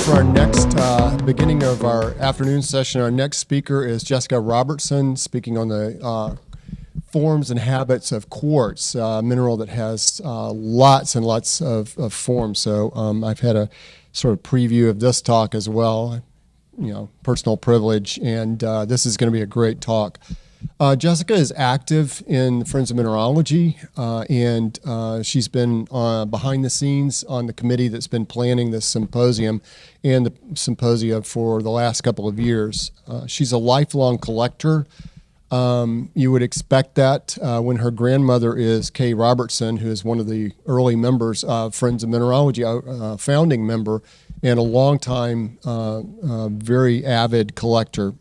for our next beginning of our afternoon session. Our next speaker is Jessica Robertson, speaking on the forms and habits of quartz, a mineral that has lots and lots of forms. So I've had a sort of preview of this talk as well, personal privilege, and this is going to be a great talk. Jessica is active in Friends of Mineralogy, and she's been behind the scenes on the committee that's been planning this symposium and the symposia for the last couple of years. She's a lifelong collector. You would expect that when her grandmother is Kay Robertson, who is one of the early members of Friends of Mineralogy, a founding member, and a longtime, very avid collector.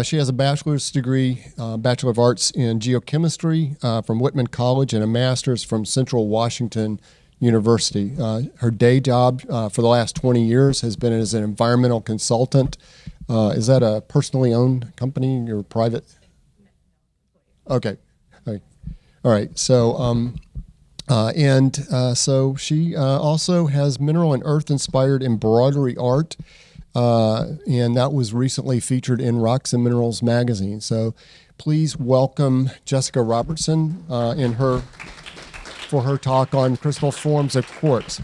She has a bachelor's degree, Bachelor of Arts in Geochemistry from Whitman College and a master's from Central Washington University. Her day job for the last 20 years has been as an environmental consultant. Is that a personally owned company or private? Okay. All right. So, so she also has mineral and earth-inspired embroidery art. And that was recently featured in Rocks and Minerals magazine. So please welcome Jessica Robertson for her talk on crystal forms of quartz.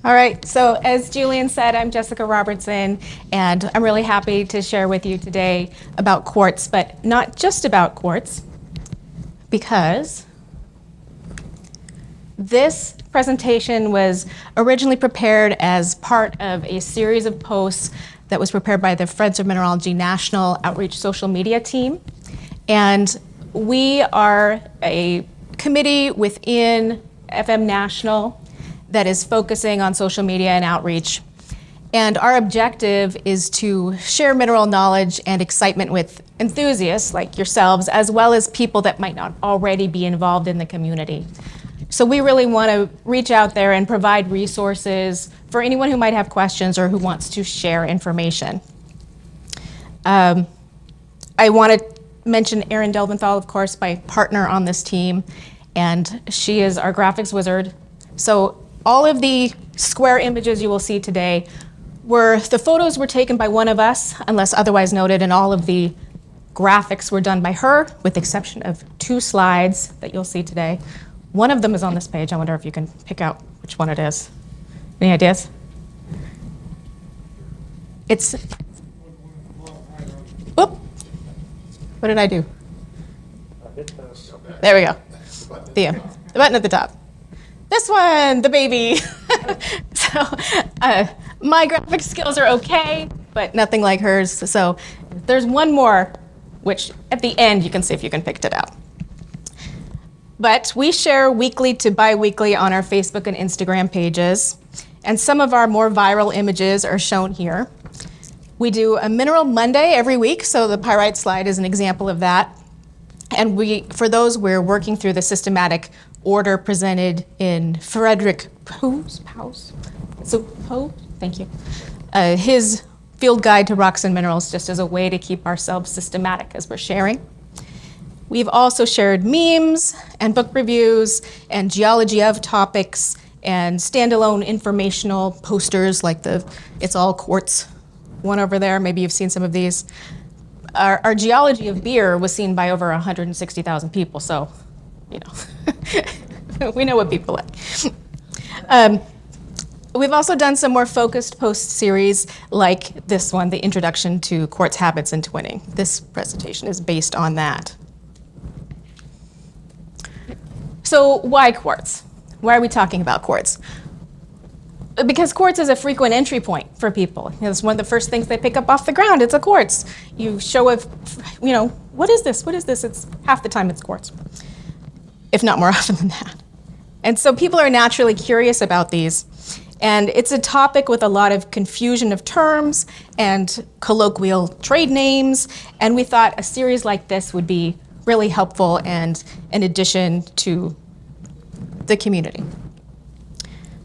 All right, so as Julian said, I'm Jessica Robertson, and I'm really happy to share with you today about quartz, but not just about quartz, because this presentation was originally prepared as part of a series of posts that was prepared by the Friends of Mineralogy National Outreach Social Media Team. And we are a committee within FM National that is focusing on social media and outreach. And our objective is to share mineral knowledge and excitement with enthusiasts like yourselves, as well as people that might not already be involved in the community. So we really want to reach out there and provide resources for anyone who might have questions or who wants to share information. I want to mention Erin Delventhal, of course, my partner on this team, and she is our graphics wizard. So all of the square images you will see today the photos were taken by one of us, unless otherwise noted, and all of the graphics were done by her, with the exception of 2 slides that you'll see today. One of them is on this page. I wonder if you can pick out which one it is. Any ideas? It's, whoop. What did I do? There we go. The button at the top. This one, the baby. So my graphic skills are okay, but nothing like hers. So there's one more, which at the end you can see if you can pick it out. But we share weekly to bi-weekly on our Facebook and Instagram pages, and some of our more viral images are shown here. We do a Mineral Monday every week, so the pyrite slide is an example of that. And for those, we're working through the systematic order presented in Frederick Poe's, thank you, his field guide to rocks and minerals, just as a way to keep ourselves systematic as we're sharing. We've also shared memes and book reviews and geology of topics and standalone informational posters like the It's All Quartz one over there. Maybe you've seen some of these. Our geology of beer was seen by over 160,000 people, so, we know what people like. We've also done some more focused post series like this one, the Introduction to Quartz Habits and Twinning. This presentation is based on that. So why quartz? Why are we talking about quartz? Because quartz is a frequent entry point for people. It's one of the first things they pick up off the ground. It's a quartz. You show what is this? What is this? It's half the time it's quartz, if not more often than that. And so people are naturally curious about these. And it's a topic with a lot of confusion of terms and colloquial trade names. And we thought a series like this would be really helpful and an addition to the community.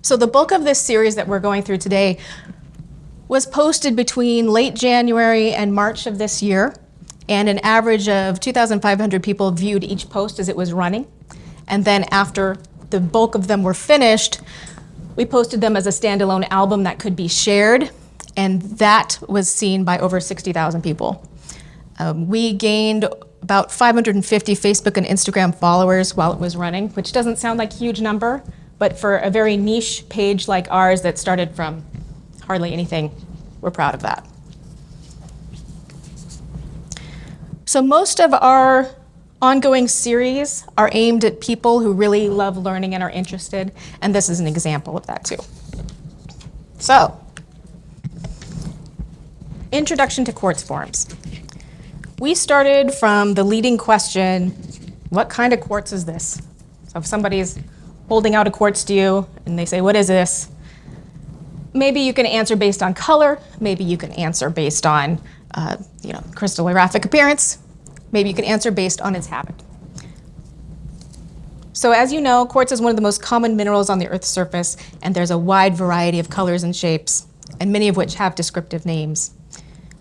So the bulk of this series that we're going through today was posted between late January and March of this year, and an average of 2,500 people viewed each post as it was running. And then after the bulk of them were finished, We posted them as a standalone album that could be shared, and that was seen by over 60,000 people. We gained about 550 Facebook and Instagram followers while it was running, which doesn't sound like a huge number, but for a very niche page like ours that started from hardly anything, we're proud of that. So most of our ongoing series are aimed at people who really love learning and are interested, and this is an example of that too. So, introduction to quartz forms. We started from the leading question, what kind of quartz is this? So if somebody's holding out a quartz to you and they say, what is this? Maybe you can answer based on color, maybe you can answer based on crystallographic appearance, maybe you can answer based on its habit. So as you know, quartz is one of the most common minerals on the Earth's surface, and there's a wide variety of colors and shapes, and many of which have descriptive names.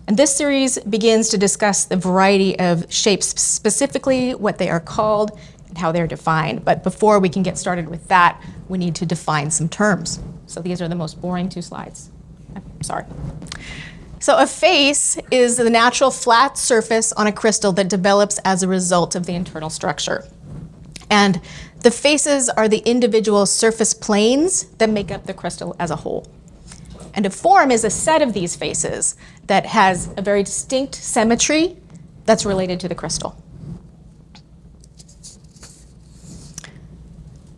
And this series begins to discuss the variety of shapes, specifically what they are called and how they're defined. But before we can get started with that, we need to define some terms. So these are the most boring 2 slides. I'm sorry. So a face is the natural flat surface on a crystal that develops as a result of the internal structure. And the faces are the individual surface planes that make up the crystal as a whole. And a form is a set of these faces that has a very distinct symmetry that's related to the crystal.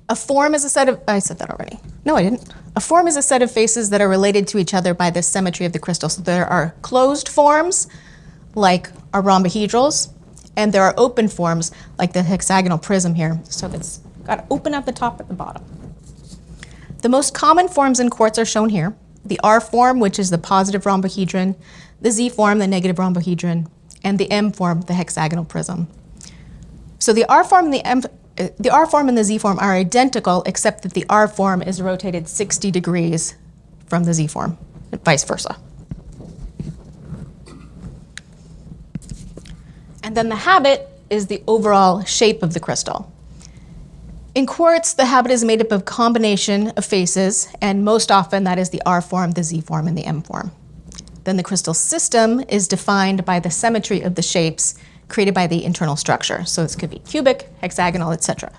A form is a set of, I said that already. No, I didn't. A form is a set of faces that are related to each other by the symmetry of the crystal. So there are closed forms, like our rhombohedrals, and there are open forms, like the hexagonal prism here. So it's got to open at the top at the bottom. The most common forms in quartz are shown here. The R form, which is the positive rhombohedron, the Z form, the negative rhombohedron, and the M form, the hexagonal prism. So the R form and the Z form are identical, except that the R form is rotated 60 degrees from the Z form, and vice versa. And then the habit is the overall shape of the crystal. In quartz, the habit is made up of a combination of faces, and most often that is the R form, the Z form, and the M form. Then the crystal system is defined by the symmetry of the shapes created by the internal structure. So this could be cubic, hexagonal, etc.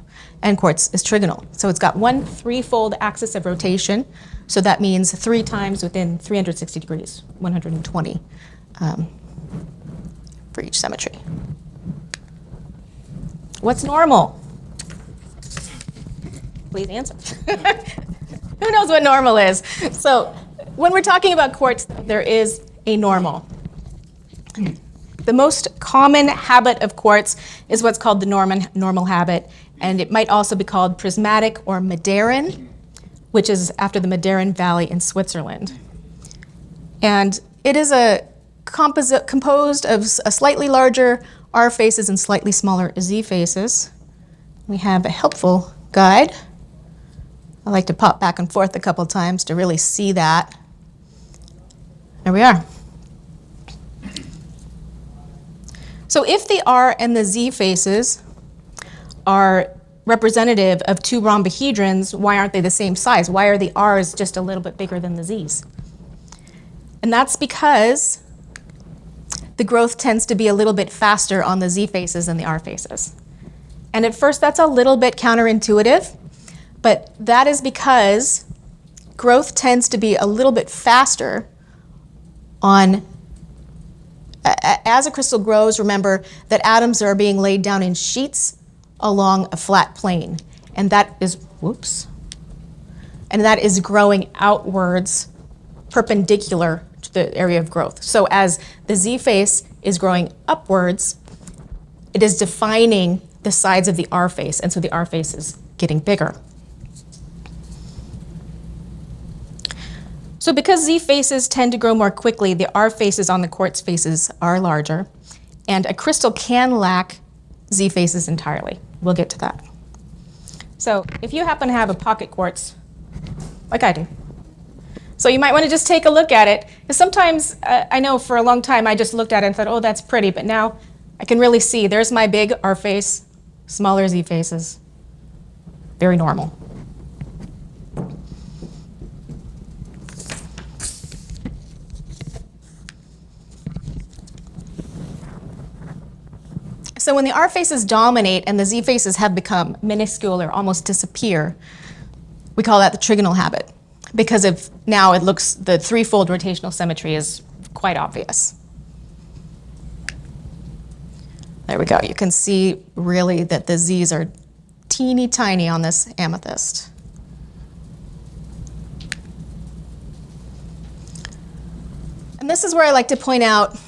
And quartz is trigonal. So it's got one 3-fold axis of rotation. So that means 3 times within 360 degrees, 120 for each symmetry. What's normal? Please answer. Who knows what normal is? So when we're talking about quartz, there is a normal. The most common habit of quartz is what's called the normal habit, and it might also be called prismatic or Madarin, which is after the Madarin Valley in Switzerland. And it is composed of a slightly larger R faces and slightly smaller Z faces. We have a helpful guide. I like to pop back and forth a couple times to really see that. There we are. So if the R and the Z faces are representative of 2 rhombohedrons, why aren't they the same size? Why are the R's just a little bit bigger than the Z's? And that's because the growth tends to be a little bit faster on the Z faces than the R faces. And at first that's a little bit counterintuitive, but that is because growth tends to be a little bit faster as a crystal grows. Remember that atoms are being laid down in sheets along a flat plane, and that is, growing outwards perpendicular to the area of growth. So as the Z face is growing upwards, it is defining the sides of the R face, and so the R face is getting bigger. So because Z faces tend to grow more quickly, the R faces on the quartz faces are larger, and a crystal can lack Z faces entirely. We'll get to that. So if you happen to have a pocket quartz, like I do, so you might want to just take a look at it, because sometimes, I know for a long time I just looked at it and thought, oh, that's pretty, but now I can really see, there's my big R face, smaller Z faces, very normal. So when the R faces dominate and the Z faces have become minuscule or almost disappear, we call that the trigonal habit, because of now it looks, the threefold rotational symmetry is quite obvious. There we go. You can see really that the Z's are teeny tiny on this amethyst. And this is where I like to point out,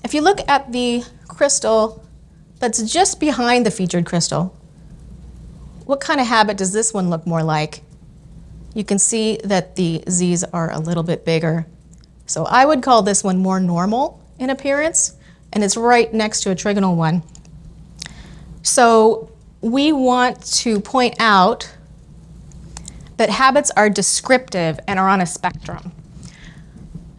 if you look at the crystal that's just behind the featured crystal, what kind of habit does this one look more like? You can see that the Z's are a little bit bigger. So I would call this one more normal in appearance, and it's right next to a trigonal one. So we want to point out that habits are descriptive and are on a spectrum.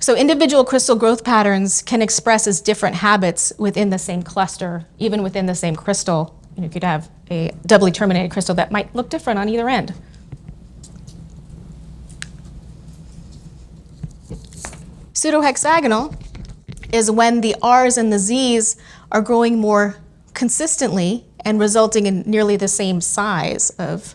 So individual crystal growth patterns can express as different habits within the same cluster, even within the same crystal. You could have a doubly terminated crystal that might look different on either end. Pseudohexagonal is when the R's and the Z's are growing more consistently and resulting in nearly the same size of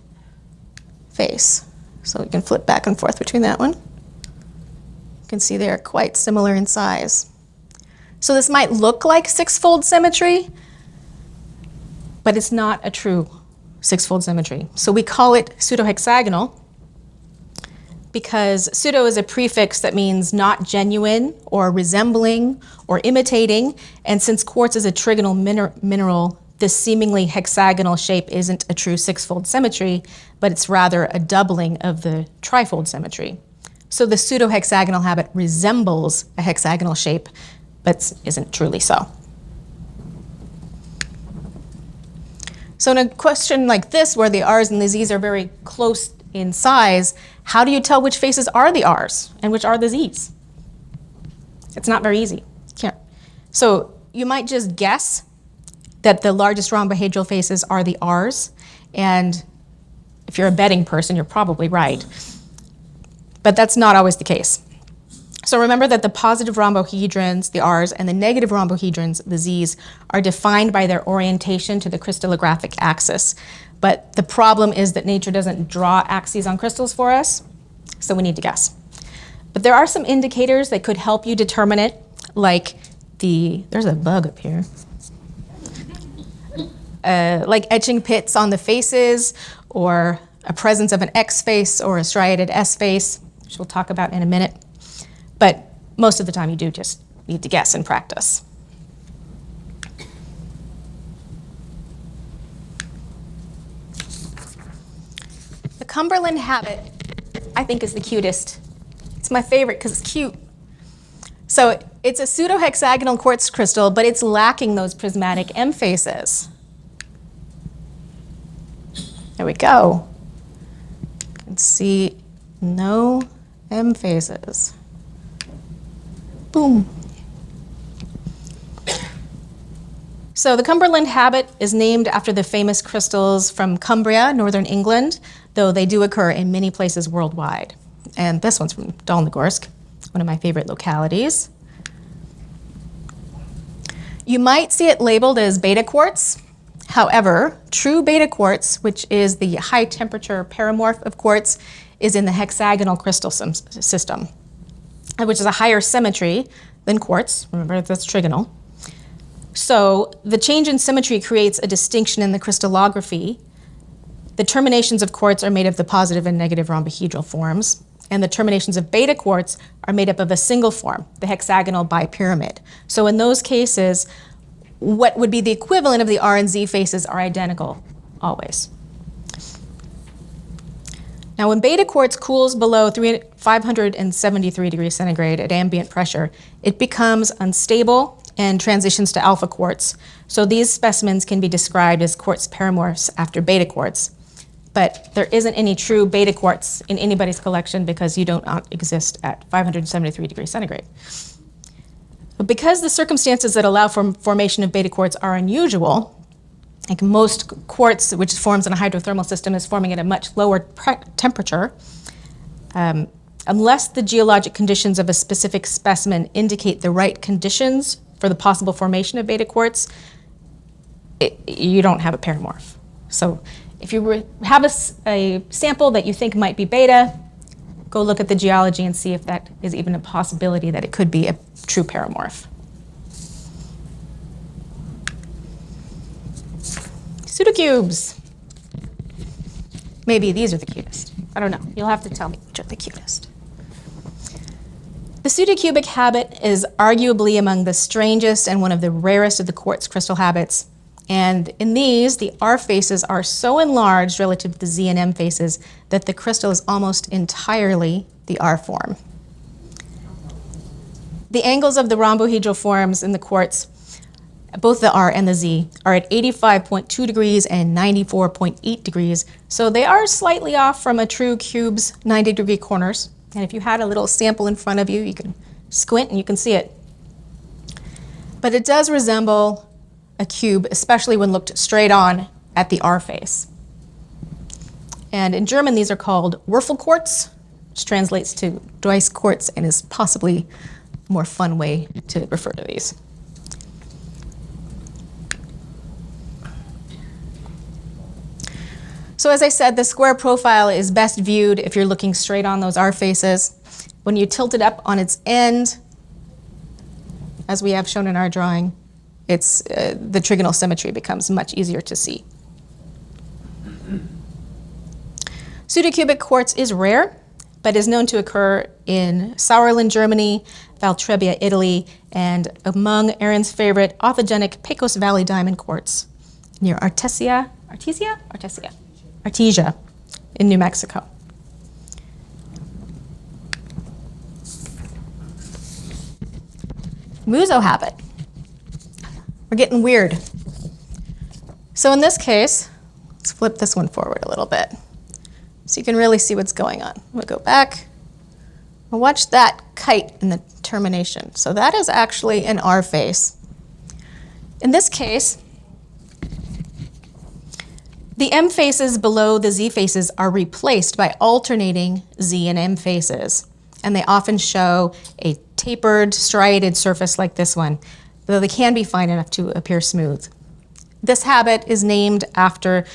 face. So you can flip back and forth between that one. You can see they're quite similar in size. So this might look like six-fold symmetry, but it's not a true six-fold symmetry. So we call it pseudohexagonal because pseudo is a prefix that means not genuine or resembling or imitating. And since quartz is a trigonal mineral, this seemingly hexagonal shape isn't a true six-fold symmetry, but it's rather a doubling of the trifold symmetry. So the pseudohexagonal habit resembles a hexagonal shape, but isn't truly so. So in a question like this, where the R's and the Z's are very close in size, how do you tell which faces are the R's and which are the Z's? It's not very easy. Can't. So you might just guess that the largest rhombohedral faces are the R's, and if you're a betting person, you're probably right. But that's not always the case. So remember that the positive rhombohedrons, the R's, and the negative rhombohedrons, the Z's, are defined by their orientation to the crystallographic axis. But the problem is that nature doesn't draw axes on crystals for us, so we need to guess. But there are some indicators that could help you determine it, like there's a bug up here, like etching pits on the faces, or a presence of an X face or a striated S face, which we'll talk about in a minute. But most of the time you do just need to guess and practice. The Cumberland habit, I think, is the cutest. It's my favorite because it's cute. So it's a pseudohexagonal quartz crystal, but it's lacking those prismatic M faces. There we go. You can see no M faces. Boom. So the Cumberland habit is named after the famous crystals from Cumbria, northern England, though they do occur in many places worldwide. And this one's from Dolnogorsk, one of my favorite localities. You might see it labeled as beta quartz. However, true beta quartz, which is the high temperature paramorph of quartz, is in the hexagonal crystal system, which is a higher symmetry than quartz. Remember, that's trigonal. So the change in symmetry creates a distinction in the crystallography. The terminations of quartz are made of the positive and negative rhombohedral forms, and the terminations of beta quartz are made up of a single form, the hexagonal bipyramid. So in those cases, what would be the equivalent of the R and Z faces are identical, always. Now, when beta quartz cools below 573 degrees centigrade at ambient pressure, it becomes unstable and transitions to alpha quartz. So these specimens can be described as quartz paramorphs after beta quartz. But there isn't any true beta quartz in anybody's collection because you don't exist at 573 degrees centigrade. But because the circumstances that allow for formation of beta quartz are unusual, like most quartz, which forms in a hydrothermal system, is forming at a much lower temperature, unless the geologic conditions of a specific specimen indicate the right conditions for the possible formation of beta quartz, you don't have a paramorph. So if you have a sample that you think might be beta, go look at the geology and see if that is even a possibility that it could be a true paramorph. Pseudocubes. Maybe these are the cutest. I don't know. You'll have to tell me which are the cutest. The pseudocubic habit is arguably among the strangest and one of the rarest of the quartz crystal habits. And in these, the R faces are so enlarged relative to the Z and M faces that the crystal is almost entirely the R form. The angles of the rhombohedral forms in the quartz, both the R and the Z, are at 85.2 degrees and 94.8 degrees. So they are slightly off from a true cube's 90-degree corners. And if you had a little sample in front of you, you can squint and you can see it. But it does resemble a cube, especially when looked straight on at the R face. And in German, these are called Würfelquarz, which translates to dice quartz and is possibly a more fun way to refer to these. So as I said, the square profile is best viewed if you're looking straight on those R faces. When you tilt it up on its end, as we have shown in our drawing, the trigonal symmetry becomes much easier to see. Pseudocubic quartz is rare, but is known to occur in Sauerland, Germany, Valtrebbia, Italy, and among Aaron's favorite authogenic Pecos Valley diamond quartz near Artesia in New Mexico. Muso habit. We're getting weird. So in this case, let's flip this one forward a little bit so you can really see what's going on. We'll go back. We'll watch that kite in the termination. So that is actually an R face. In this case, the M faces below the Z faces are replaced by alternating Z and M faces, and they often show a tapered, striated surface like this one, though they can be fine enough to appear smooth. This habit is named after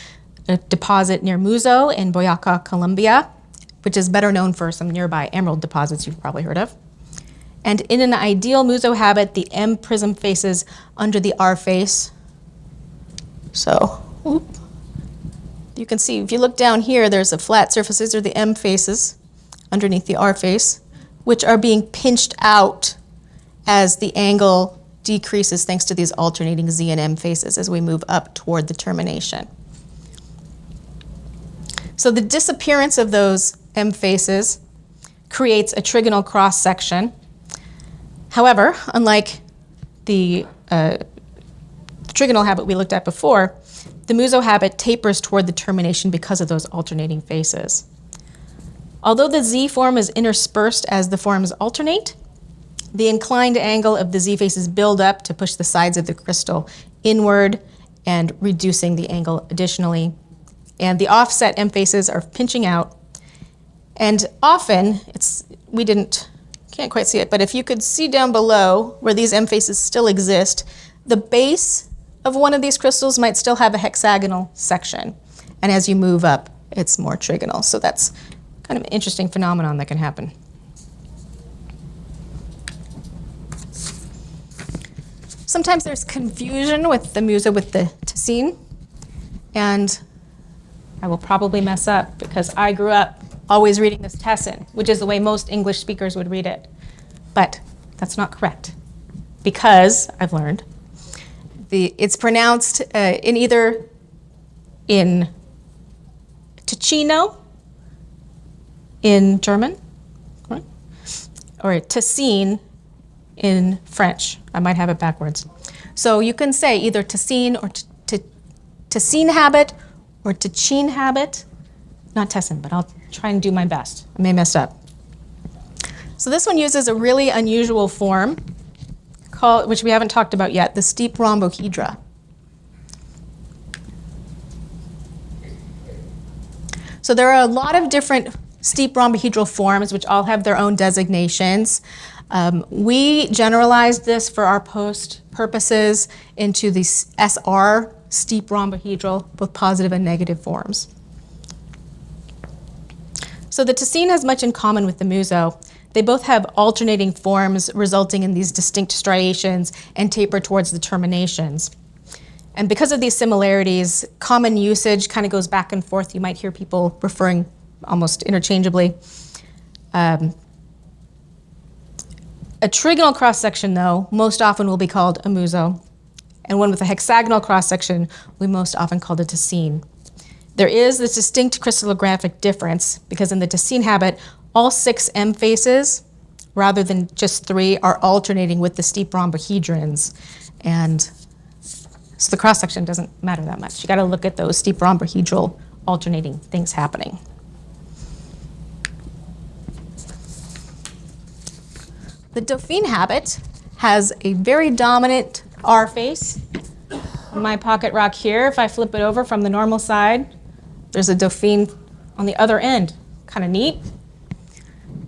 a deposit near Muso in Boyaca, Colombia, which is better known for some nearby emerald deposits you've probably heard of. And in an ideal Muso habit, the M prism faces under the R face. So, you can see, if you look down here, there's a flat surface. These are the M faces underneath the R face, which are being pinched out as the angle decreases thanks to these alternating Z and M faces as we move up toward the termination. So the disappearance of those M faces creates a trigonal cross section. However, unlike the trigonal habit we looked at before, the Muso habit tapers toward the termination because of those alternating faces. Although the Z form is interspersed as the forms alternate, the inclined angle of the Z faces build up to push the sides of the crystal inward and reducing the angle additionally. And the offset M faces are pinching out. And often, can't quite see it, but if you could see down below where these M faces still exist, the base of one of these crystals might still have a hexagonal section. And as you move up, it's more trigonal. So that's kind of an interesting phenomenon that can happen. Sometimes there's confusion with the Muso with the tessine. And I will probably mess up because I grew up always reading this tessin, which is the way most English speakers would read it. But that's not correct because I've learned it's pronounced in Ticino in German, right? Or tessine in French. I might have it backwards. So you can say either tessine or tessine habit or Ticine habit. Not tessin, but I'll try and do my best. I may mess up. So this one uses a really unusual form, which we haven't talked about yet, the steep rhombohedra. So there are a lot of different steep rhombohedral forms, which all have their own designations. We generalized this for our post purposes into the SR steep rhombohedral, both positive and negative forms. So the tessine has much in common with the muso. They both have alternating forms resulting in these distinct striations and taper towards the terminations. And because of these similarities, common usage kind of goes back and forth. You might hear people referring almost interchangeably. A trigonal cross-section, though, most often will be called a muso, and one with a hexagonal cross-section will be most often called a tessine. There is this distinct crystallographic difference because in the tessine habit, all 6 M faces, rather than just 3, are alternating with the steep rhombohedrons. And so the cross-section doesn't matter that much. You got to look at those steep rhombohedral alternating things happening. The Dauphine habit has a very dominant R face. On my pocket rock here, if I flip it over from the normal side, there's a Dauphine on the other end. Kind of neat.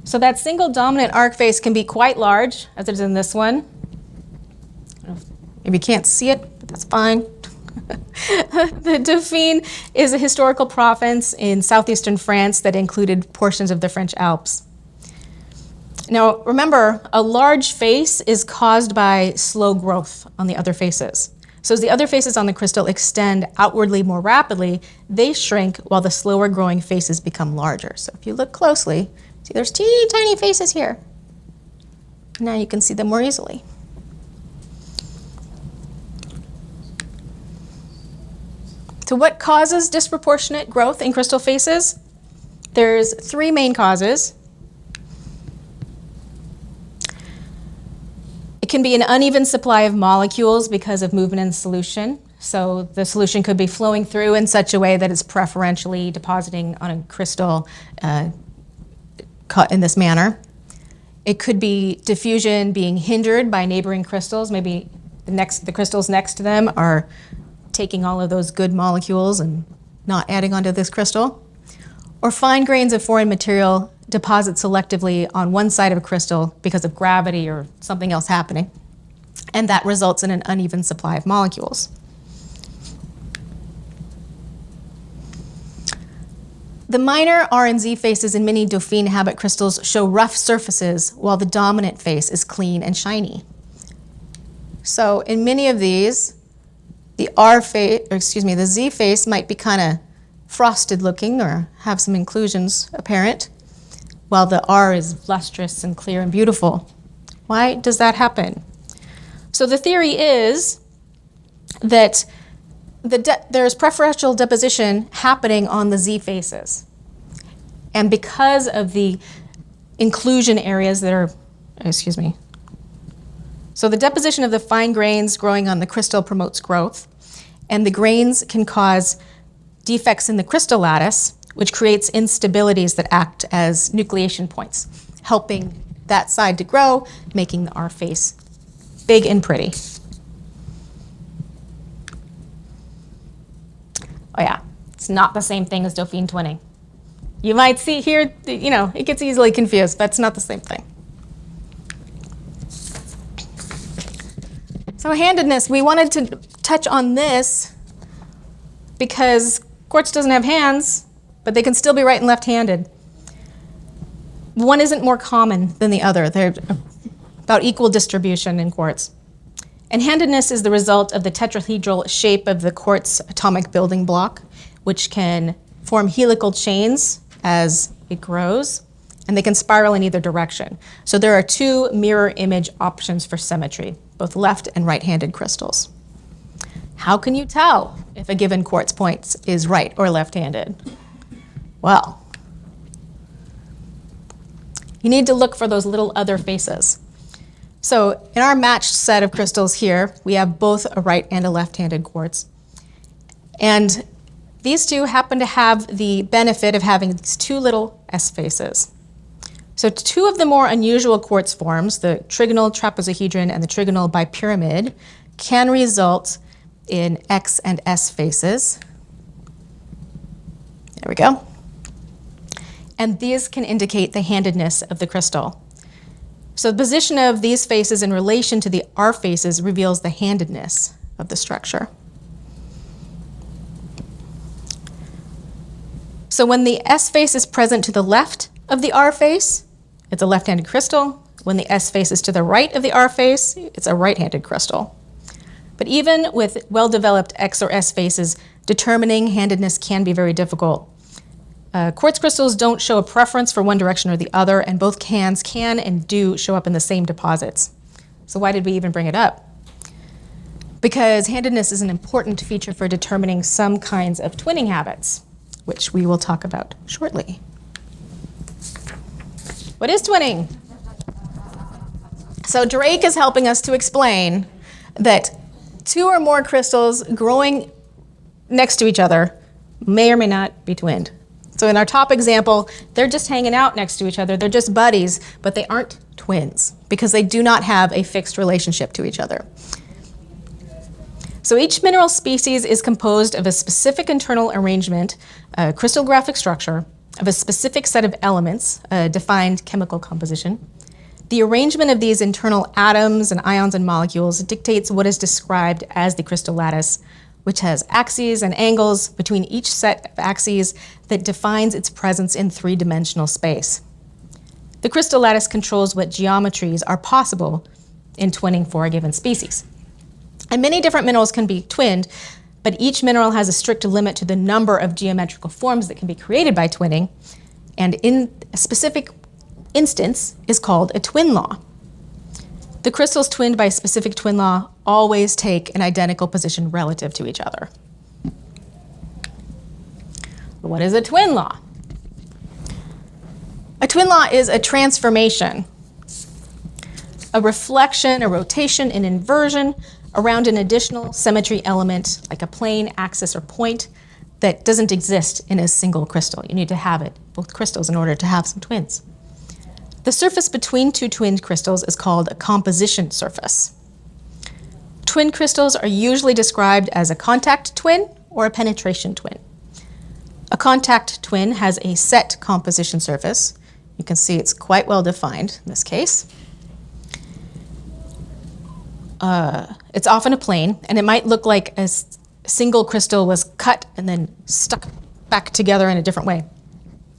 So that single dominant arc face can be quite large, as it is in this one. Maybe you can't see it, but that's fine. The Dauphine is a historical province in southeastern France that included portions of the French Alps. Now, remember, a large face is caused by slow growth on the other faces. So as the other faces on the crystal extend outwardly more rapidly, they shrink while the slower growing faces become larger. So if you look closely, see there's teeny tiny faces here. Now you can see them more easily. So what causes disproportionate growth in crystal faces? There's 3 main causes. It can be an uneven supply of molecules because of movement in solution. So the solution could be flowing through in such a way that it's preferentially depositing on a crystal cut in this manner. It could be diffusion being hindered by neighboring crystals. Maybe the crystals next to them are taking all of those good molecules and not adding onto this crystal. Or fine grains of foreign material deposit selectively on one side of a crystal because of gravity or something else happening. And that results in an uneven supply of molecules. The minor R and Z faces in many Dauphine habit crystals show rough surfaces while the dominant face is clean and shiny. So in many of these, the Z face might be kind of frosted looking or have some inclusions apparent, while the R is lustrous and clear and beautiful. Why does that happen? So the theory is that there's preferential deposition happening on the Z faces. And because of the inclusion areas that are, so the deposition of the fine grains growing on the crystal promotes growth, and the grains can cause defects in the crystal lattice, which creates instabilities that act as nucleation points, helping that side to grow, making the R face big and pretty. Oh yeah, it's not the same thing as Dauphine twinning. You might see here, it gets easily confused, but it's not the same thing. So handedness, we wanted to touch on this because quartz doesn't have hands, but they can still be right and left-handed. One isn't more common than the other. They're about equal distribution in quartz. And handedness is the result of the tetrahedral shape of the quartz atomic building block, which can form helical chains as it grows, and they can spiral in either direction. So there are 2 mirror image options for symmetry, both left and right-handed crystals. How can you tell if a given quartz point is right or left-handed? Well, you need to look for those little other faces. So in our matched set of crystals here, we have both a right and a left-handed quartz. And these 2 happen to have the benefit of having these 2 little S faces. So 2 of the more unusual quartz forms, the trigonal trapezohedron and the trigonal bipyramid, can result in X and S faces. There we go. And these can indicate the handedness of the crystal. So the position of these faces in relation to the R faces reveals the handedness of the structure. So when the S face is present to the left of the R face, it's a left-handed crystal. When the S face is to the right of the R face, it's a right-handed crystal. But even with well-developed X or S faces, determining handedness can be very difficult. Quartz crystals don't show a preference for one direction or the other, and both cans can and do show up in the same deposits. So why did we even bring it up? Because handedness is an important feature for determining some kinds of twinning habits, which we will talk about shortly. What is twinning? So Drake is helping us to explain that two or more crystals growing next to each other may or may not be twinned. So in our top example, they're just hanging out next to each other. They're just buddies, but they aren't twins because they do not have a fixed relationship to each other. So each mineral species is composed of a specific internal arrangement, a crystallographic structure, of a specific set of elements, a defined chemical composition. The arrangement of these internal atoms and ions and molecules dictates what is described as the crystal lattice, which has axes and angles between each set of axes that defines its presence in three-dimensional space. The crystal lattice controls what geometries are possible in twinning for a given species. And many different minerals can be twinned, but each mineral has a strict limit to the number of geometrical forms that can be created by twinning, and in a specific instance is called a twin law. The crystals twinned by a specific twin law always take an identical position relative to each other. What is a twin law? A twin law is a transformation, a reflection, a rotation, an inversion around an additional symmetry element, like a plane, axis, or point, that doesn't exist in a single crystal. You need to have it, both crystals, in order to have some twins. The surface between two twinned crystals is called a composition surface. Twin crystals are usually described as a contact twin or a penetration twin. A contact twin has a set composition surface. You can see it's quite well defined in this case. It's often a plane, and it might look like a single crystal was cut and then stuck back together in a different way.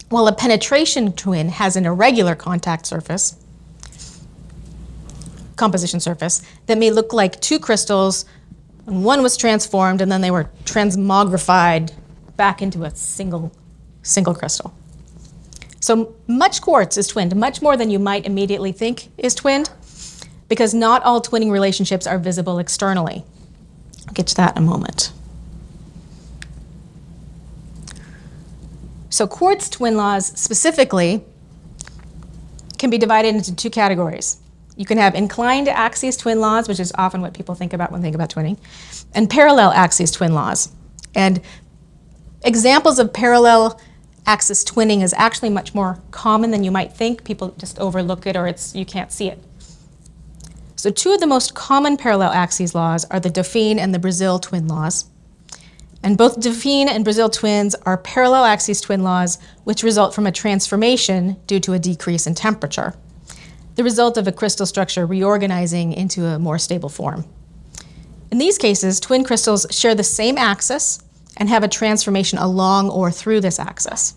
While a penetration twin has an irregular contact surface, composition surface, that may look like two crystals, and one was transformed and then they were transmogrified back into a single crystal. So much quartz is twinned, much more than you might immediately think is twinned, because not all twinning relationships are visible externally. I'll get to that in a moment. So quartz twin laws specifically can be divided into two categories. You can have inclined axis twin laws, which is often what people think about when they think about twinning, and parallel axis twin laws. And examples of parallel axis twinning is actually much more common than you might think. People just overlook it, or you can't see it. So two of the most common parallel axis laws are the Dauphine and the Brazil twin laws. And both Dauphine and Brazil twins are parallel axis twin laws which result from a transformation due to a decrease in temperature, the result of a crystal structure reorganizing into a more stable form. In these cases, twin crystals share the same axis and have a transformation along or through this axis.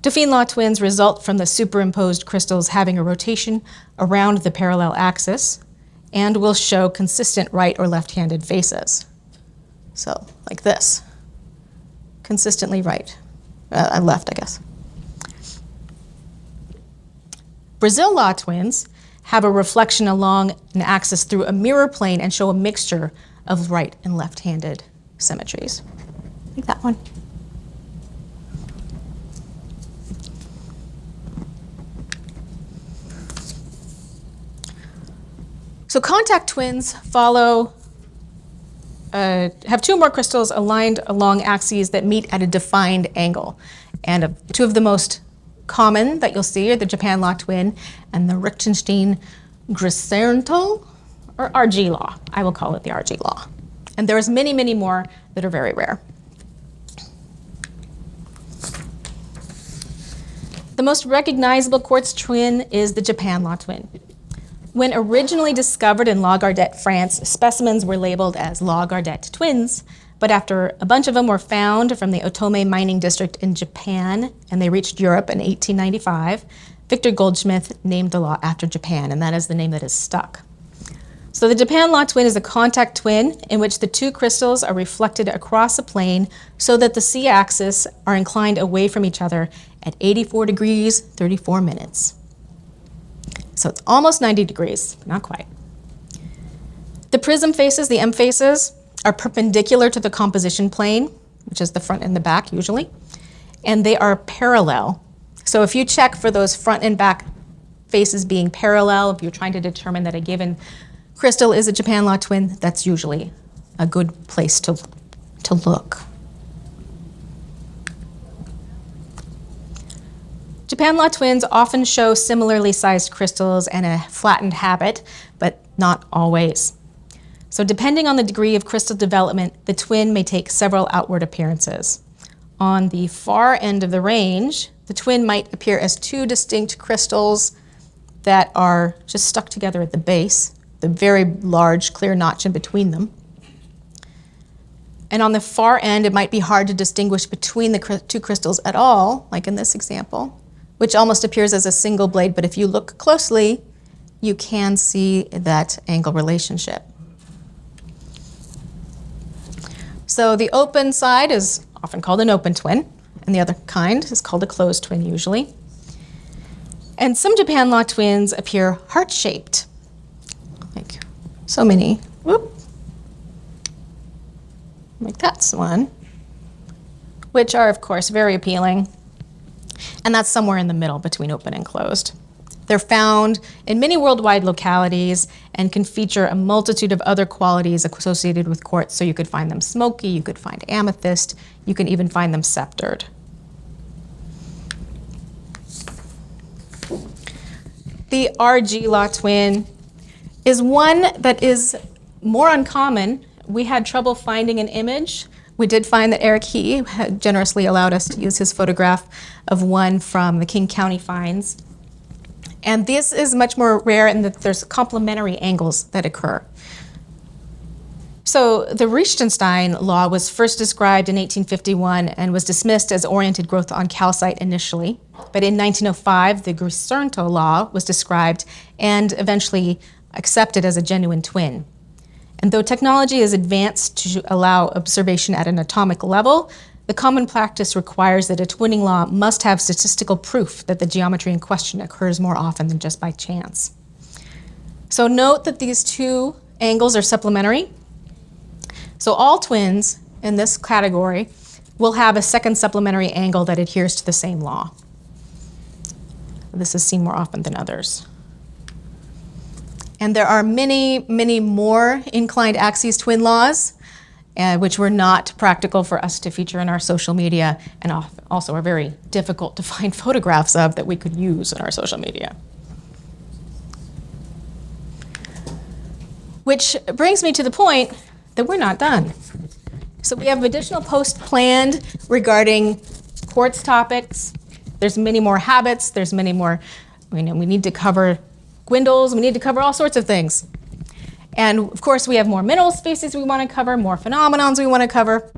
Dauphine law twins result from the superimposed crystals having a rotation around the parallel axis and will show consistent right or left-handed faces. So, like this. Consistently right. Left, I guess. Brazil law twins have a reflection along an axis through a mirror plane and show a mixture of right and left-handed symmetries. Like that one. So contact twins have two or more crystals aligned along axes that meet at a defined angle. And two of the most common that you'll see are the Japan law twin and the Liechtenstein-Griserntal, or RG law. I will call it the RG law. And there's many, many more that are very rare. The most recognizable quartz twin is the Japan law twin. When originally discovered in La Gardette, France, specimens were labeled as La Gardette twins, But after a bunch of them were found from the Otome mining district in Japan, and they reached Europe in 1895, Victor Goldsmith named the law after Japan, and that is the name that is stuck. So the Japan law twin is a contact twin in which the two crystals are reflected across a plane so that the z-axis are inclined away from each other at 84 degrees, 34 minutes. So it's almost 90 degrees, but not quite. The prism faces, the M faces, are perpendicular to the composition plane, which is the front and the back usually, and they are parallel. So if you check for those front and back faces being parallel, if you're trying to determine that a given crystal is a Japan law twin, that's usually a good place to look. Japan law twins often show similarly sized crystals and a flattened habit, but not always. So depending on the degree of crystal development, the twin may take several outward appearances. On the far end of the range, the twin might appear as two distinct crystals that are just stuck together at the base, the very large clear notch in between them. And on the far end, it might be hard to distinguish between the two crystals at all, like in this example, which almost appears as a single blade, but if you look closely, you can see that angle relationship. So the open side is often called an open twin, and the other kind is called a closed twin usually. And some Japan law twins appear heart-shaped, like so many. Whoop. Like that's one, which are of course very appealing. And that's somewhere in the middle between open and closed. They're found in many worldwide localities and can feature a multitude of other qualities associated with quartz. So you could find them smoky, you could find amethyst, you can even find them sceptered. The RG law twin is one that is more uncommon. We had trouble finding an image. We did find that Eric He had generously allowed us to use his photograph of one from the King County finds. And this is much more rare in that there's complementary angles that occur. So the Liechtenstein law was first described in 1851 and was dismissed as oriented growth on calcite initially. But in 1905, the Grusernto law was described and eventually accepted as a genuine twin. And though technology is advanced to allow observation at an atomic level, the common practice requires that a twinning law must have statistical proof that the geometry in question occurs more often than just by chance. So note that these two angles are supplementary. So all twins in this category will have a second supplementary angle that adheres to the same law. This is seen more often than others. And there are many, many more inclined axes twin laws, which were not practical for us to feature in our social media, and also are very difficult to find photographs of that we could use in our social media. Which brings me to the point that we're not done. So we have additional posts planned regarding quartz topics. There's many more habits, there's many more, we need to cover gwindles, we need to cover all sorts of things. And of course, we have more mineral species we want to cover, more phenomenons we want to cover.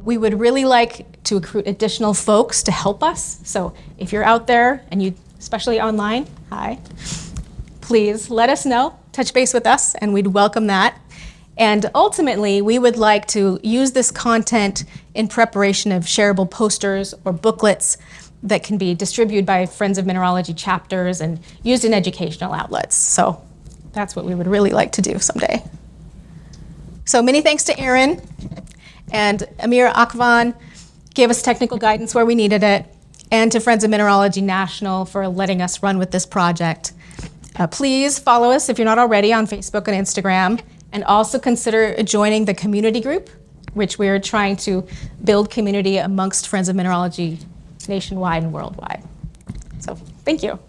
We would really like to recruit additional folks to help us. So if you're out there, and you, especially online, hi, please let us know, touch base with us, and we'd welcome that. And ultimately, we would like to use this content in preparation of shareable posters or booklets that can be distributed by Friends of Mineralogy chapters and used in educational outlets. So that's what we would really like to do someday. So many thanks to Aaron, and Amir Akvan gave us technical guidance where we needed it, and to Friends of Mineralogy National for letting us run with this project. Please follow us if you're not already on Facebook and Instagram, and also consider joining the community group, which we're trying to build community amongst Friends of Mineralogy nationwide and worldwide. So thank you.